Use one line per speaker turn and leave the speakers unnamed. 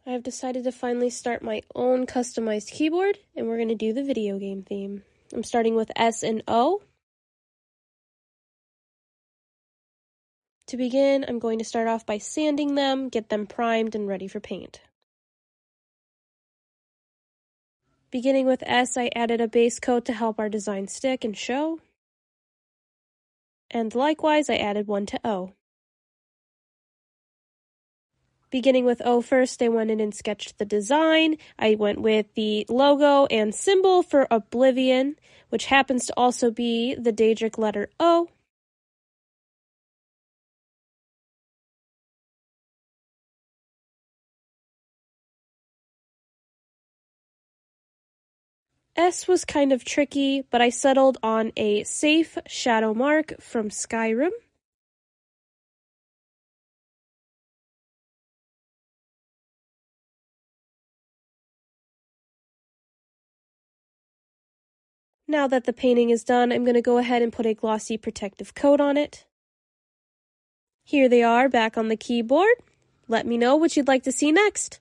I've decided to finally start my own customized keyboard, and we're going to do the video game theme. I'm starting with S and O. To begin, I'm going to start off by sanding them, get them primed and ready for paint. Beginning with S, I added a base coat to help our design stick and show. And likewise, I added one to O. Beginning with O first, I went in and sketched the design. I went with the logo and symbol for Oblivion, which happens to also be the Daedric letter O. S was kind of tricky, but I settled on a safe shadow mark from Skyrim. Now that the painting is done, I'm going to go ahead and put a glossy protective coat on it. Here they are back on the keyboard. Let me know what you'd like to see next.